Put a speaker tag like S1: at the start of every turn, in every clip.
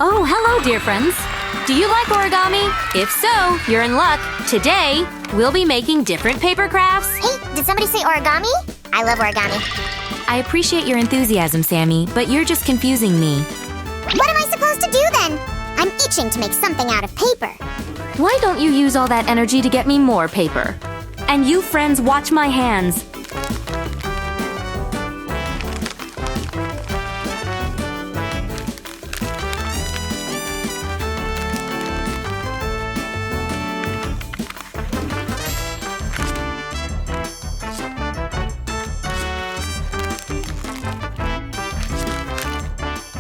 S1: Oh, hello, dear friends. Do you like origami? If so, you're in luck. Today, we'll be making different paper crafts.
S2: Hey, did somebody say origami? I love origami.
S1: I appreciate your enthusiasm, Sammy, but you're just confusing me.
S2: What am I supposed to do then? I'm itching to make something out of paper.
S1: Why don't you use all that energy to get me more paper? And you friends, watch my hands.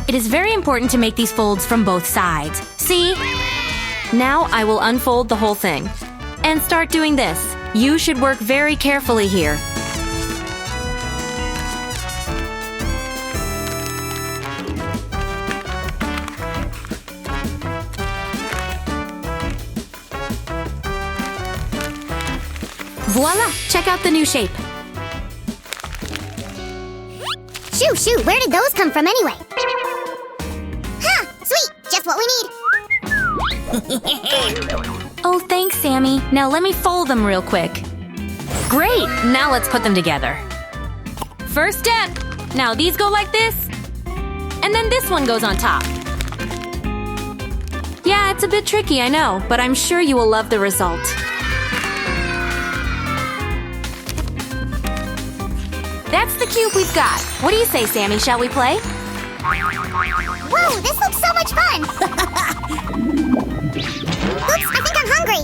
S1: It is very important to make these folds from both sides. See? Now I will unfold the whole thing. And start doing this. You should work very carefully here. Voila! Check out the new shape.
S2: Shoo, where did those come from anyway? Huh, sweet, just what we need.
S1: Oh, thanks, Sammy. Now let me fold them real quick. Great! Now let's put them together. First step. Now these go like this. And then this one goes on top. Yeah, it's a bit tricky, I know, but I'm sure you will love the result. That's the cube we've got. What do you say, Sammy? Shall we play?
S2: Whoa, this looks so much fun! Oops, I think I'm hungry.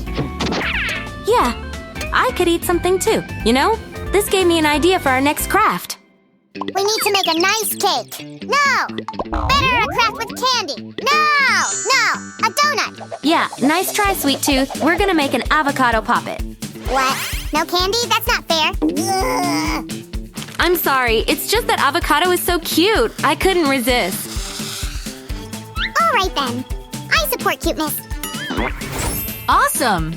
S1: Yeah, I could eat something too. You know, this gave me an idea for our next craft.
S2: We need to make a nice cake. No! Better a craft with candy. No! A donut.
S1: Yeah, nice try, Sweet Tooth. We're gonna make an avocado puppet.
S2: What? No candy? That's not fair. Ugh.
S1: I'm sorry, it's just that avocado is so cute. I couldn't resist.
S2: All right then. I support cuteness.
S1: Awesome!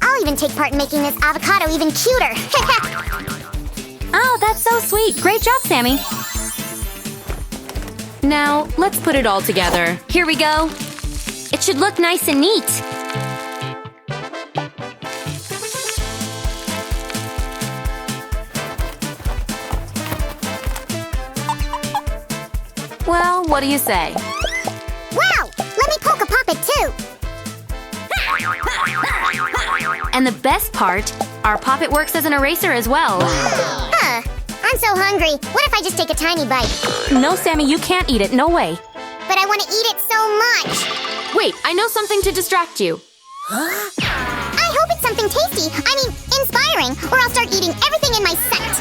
S2: I'll even take part in making this avocado even cuter.
S1: Oh, that's so sweet. Great job, Sammy. Now, let's put it all together. Here we go. It should look nice and neat. Well, what do you say?
S2: Wow! Let me poke a puppet too!
S1: And the best part, our puppet works as an eraser as well.
S2: Huh. I'm so hungry. What if I just take a tiny bite?
S1: No, Sammy, you can't eat it. No way.
S2: But I want to eat it so much!
S1: Wait, I know something to distract you.
S2: I hope it's something tasty. I mean, inspiring, or I'll start eating everything in my sight.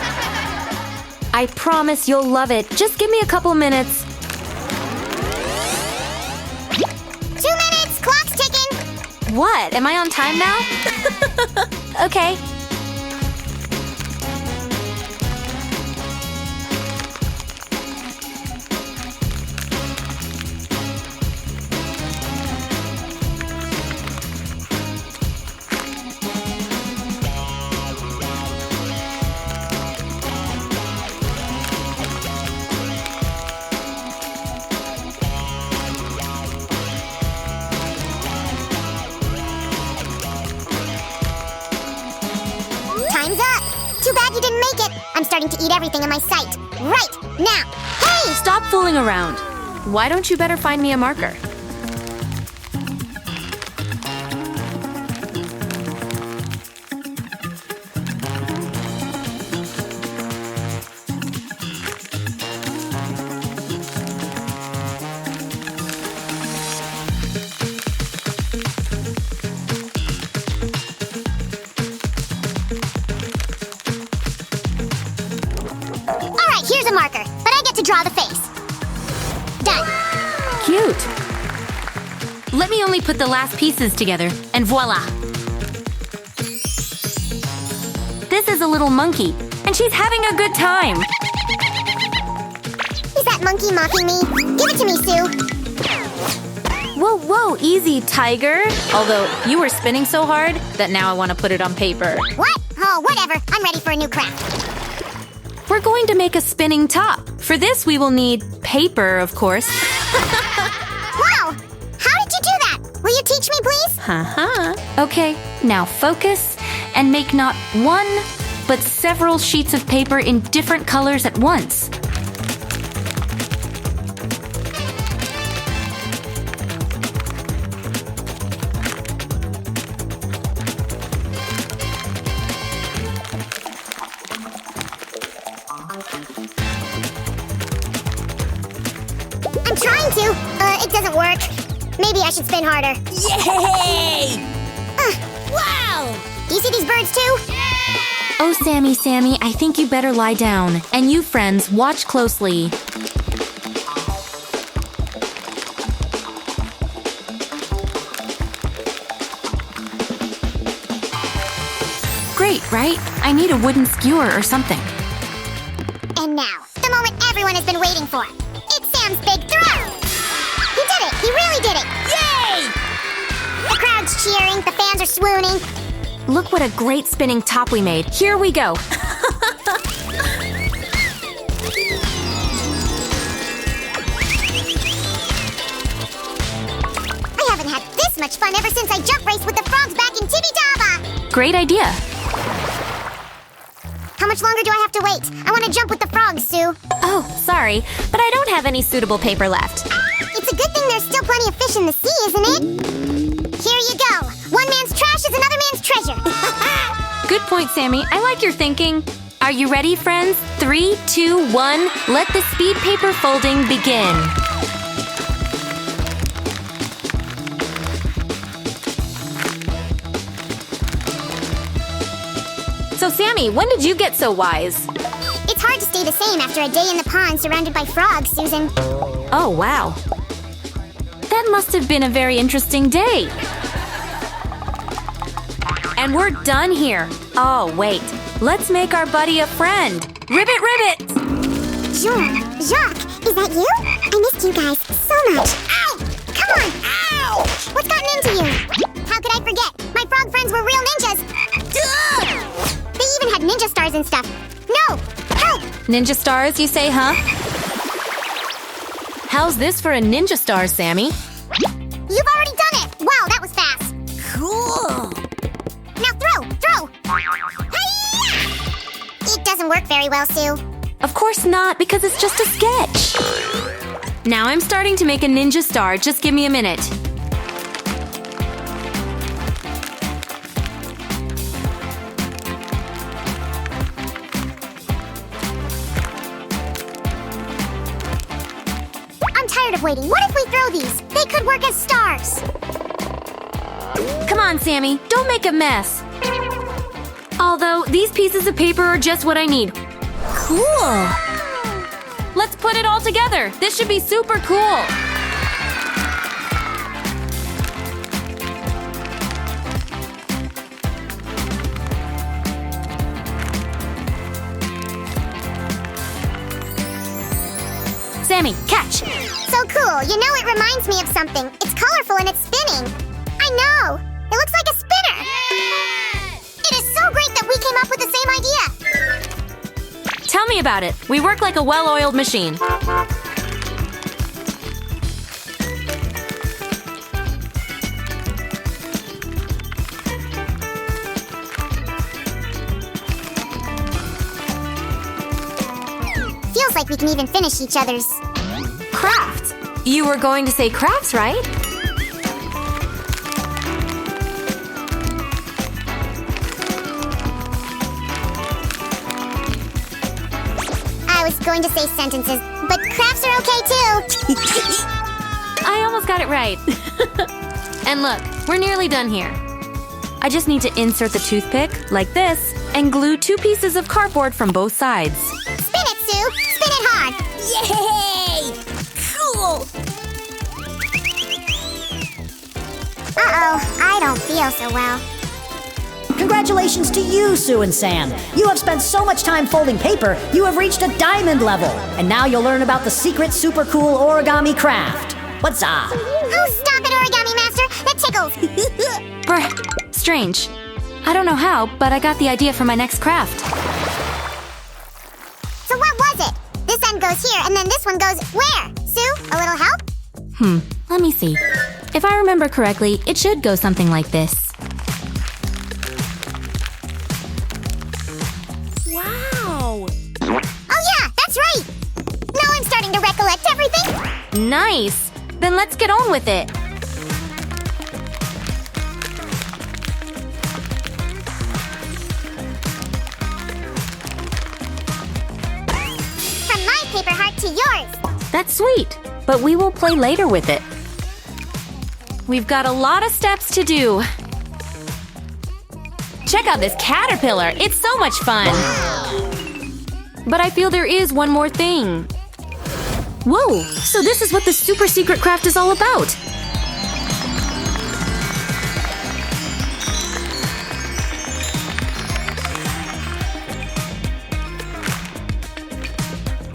S1: I promise you'll love it. Just give me a couple minutes.
S2: 2 minutes! Clock's ticking!
S1: What? Am I on time now? Okay.
S2: Time's up! Too bad you didn't make it. I'm starting to eat everything in my sight. Right now! Hey!
S1: Stop fooling around. Why don't you better find me a marker?
S2: Alright, here's a marker, but I get to draw the face. Done.
S1: Cute. Let me only put the last pieces together, and voila! This is a little monkey, and she's having a good time.
S2: Is that monkey mocking me? Give it to me, Sue.
S1: Whoa, easy, tiger. Although, you were spinning so hard that now I want to put it on paper.
S2: What? Oh, whatever. I'm ready for a new craft.
S1: We're going to make a spinning top. For this, we will need paper, of course.
S2: Wow! How did you do that? Will you teach me, please?
S1: Okay, now focus and make not one, but several sheets of paper in different colors at once.
S2: I'm trying to. It doesn't work. Maybe I should spin harder.
S3: Yay! Wow!
S2: Do you see these birds too?
S1: Oh, Sammy, I think you better lie down. And you, friends, watch closely. Great, right? I need a wooden skewer or something.
S2: And now, the moment everyone has been waiting for. It's Sam's big throw! He did it! He really did it!
S3: Yay!
S2: The crowd's cheering, the fans are swooning.
S1: Look what a great spinning top we made. Here we go.
S2: I haven't had this much fun ever since I jump raced with the frogs back in Tibidaba!
S1: Great idea.
S2: How much longer do I have to wait? I want to jump with the frogs, Sue.
S1: Oh, sorry, but I don't have any suitable paper left.
S2: It's a good thing there's still plenty of fish in the sea, isn't it? Here you go. One man's trash is another man's treasure.
S1: Good point, Sammy. I like your thinking. Are you ready, friends? 3, 2, 1. Let the speed paper folding begin. So, Sammy, when did you get so wise?
S2: It's hard to stay the same after a day in the pond surrounded by frogs, Susan.
S1: Oh, wow. That must have been a very interesting day. And we're done here. Oh, wait. Let's make our buddy a friend. Ribbit, ribbit!
S2: Jacques, is that you? I missed you guys so much. Ow! Come on!
S3: Ow!
S2: What's gotten into you? How could I forget? My frog friends were real ninjas. They even had ninja stars and stuff. No! Help!
S1: Ninja stars, you say, huh? How's this for a ninja star, Sammy?
S2: You've already done it! Wow, that was fast.
S3: Cool!
S2: Now throw! Hi-ya! It doesn't work very well, Sue.
S1: Of course not, because it's just a sketch. Now I'm starting to make a ninja star. Just give me a minute.
S2: I'm tired of waiting. What if we throw these? They could work as stars.
S1: Come on, Sammy. Don't make a mess. Although, these pieces of paper are just what I need.
S3: Cool!
S1: Let's put it all together. This should be super cool. Sammy, catch!
S2: So cool. You know, it reminds me of something. It's colorful and it's spinning. I know. It looks like a spinner. It is so great that we came up with the same idea.
S1: Tell me about it. We work like a well-oiled machine.
S2: Feels like we can even finish each other's.
S1: Crafts. You were going to say crafts, right?
S2: I was going to say sentences, but crafts are okay too.
S1: I almost got it right. And look, we're nearly done here. I just need to insert the toothpick, like this, and glue 2 pieces of cardboard from both sides.
S2: Spin it, Sue. Spin it hard.
S3: Yay! Cool!
S2: Uh-oh, I don't feel so well.
S4: Congratulations to you, Sue and Sam. You have spent so much time folding paper, you have reached a diamond level. And now you'll learn about the secret super cool origami craft. What's up?
S2: Oh, stop it, Origami Master. That tickles.
S1: Brr, strange. I don't know how, but I got the idea for my next craft.
S2: goes here, and then this one goes where? Sue, a little help?
S1: Let me see. If I remember correctly, it should go something like this.
S3: Wow!
S2: Oh yeah, that's right! Now I'm starting to recollect everything!
S1: Nice! Then let's get on with it.
S2: From my paper heart to yours!
S1: That's sweet, but we will play later with it. We've got a lot of steps to do. Check out this caterpillar. It's so much fun. But I feel there is one more thing. Whoa, so this is what the super secret craft is all about.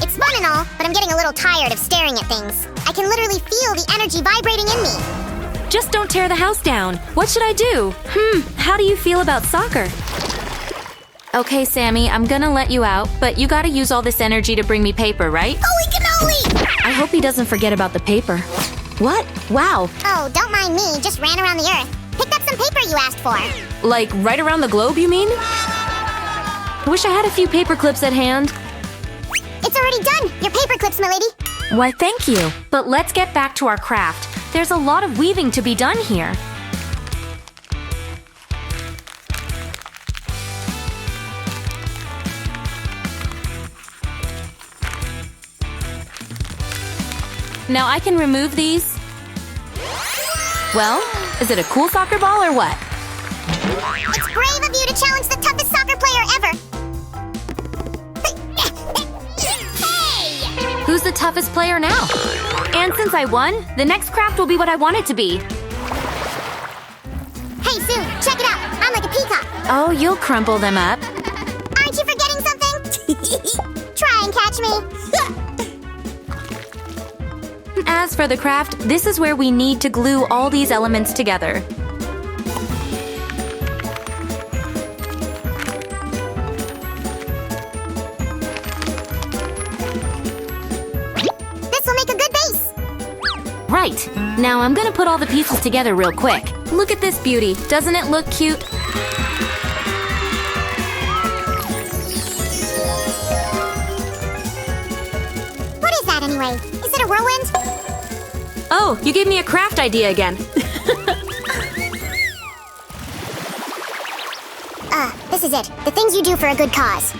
S2: It's fun and all, but I'm getting a little tired of staring at things. I can literally feel the energy vibrating in me.
S1: Just don't tear the house down. What should I do? How do you feel about soccer? Okay, Sammy, I'm gonna let you out, but you gotta use all this energy to bring me paper, right?
S2: Holy cannoli!
S1: I hope he doesn't forget about the paper. What? Wow.
S2: Oh, don't mind me, just ran around the earth. Picked up some paper you asked for.
S1: Like right around the globe, you mean? Wish I had a few paper clips at hand.
S2: It's already done! Your paper clips, milady!
S1: Why, thank you. But let's get back to our craft. There's a lot of weaving to be done here. Now I can remove these. Well, is it a cool soccer ball or what?
S2: It's brave of you to challenge the toughest soccer player ever! Hey!
S1: Who's the toughest player now? And since I won, the next craft will be what I want it to be.
S2: Hey, Sue, check it out! I'm like a peacock!
S1: Oh, you'll crumple them up.
S2: Aren't you forgetting something? Try and catch me!
S1: As for the craft, this is where we need to glue all these elements together.
S2: This will make a good base!
S1: Right. Now I'm gonna put all the pieces together real quick. Look at this beauty. Doesn't it look cute?
S2: What is that anyway? Is it a whirlwind?
S1: Oh, you gave me a craft idea again.
S2: This is it. The things you do for a good cause.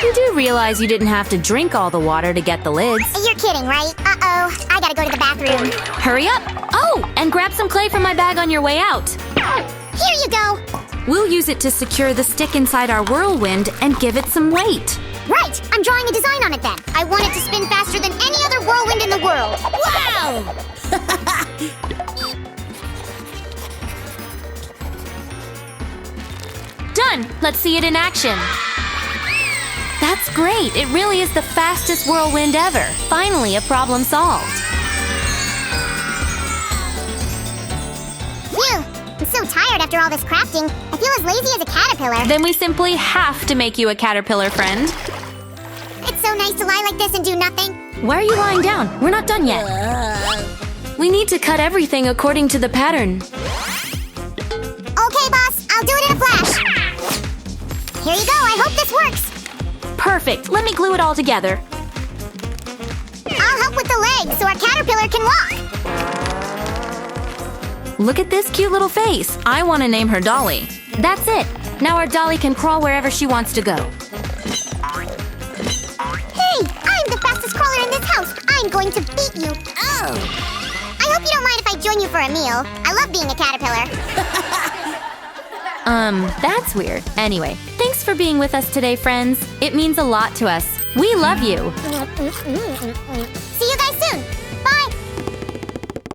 S1: You do realize you didn't have to drink all the water to get the lids.
S2: You're kidding, right? Uh-oh, I gotta go to the bathroom.
S1: Hurry up! Oh, and grab some clay from my bag on your way out.
S2: Here you go!
S1: We'll use it to secure the stick inside our whirlwind and give it some weight.
S2: Right! I'm drawing a design on it then. I want it to spin faster than any other whirlwind in the world.
S3: Wow!
S1: Done! Let's see it in action. That's great! It really is the fastest whirlwind ever. Finally, a problem solved.
S2: Phew! I'm so tired after all this crafting. I feel as lazy as a caterpillar.
S1: Then we simply have to make you a caterpillar friend.
S2: It's so nice to lie like this and do nothing.
S1: Why are you lying down? We're not done yet. We need to cut everything according to the pattern.
S2: Okay, boss. I'll do it in a flash. Here you go. I hope this works.
S1: Perfect. Let me glue it all together.
S2: I'll help with the legs so our caterpillar can walk.
S1: Look at this cute little face. I want to name her Dolly. That's it. Now our Dolly can crawl wherever she wants to go.
S2: Hey, I'm the fastest crawler in this house. I'm going to beat you.
S3: Oh!
S2: I hope you don't mind if I join you for a meal. I love being a caterpillar.
S1: That's weird. Anyway, thanks for being with us today, friends. It means a lot to us. We love you.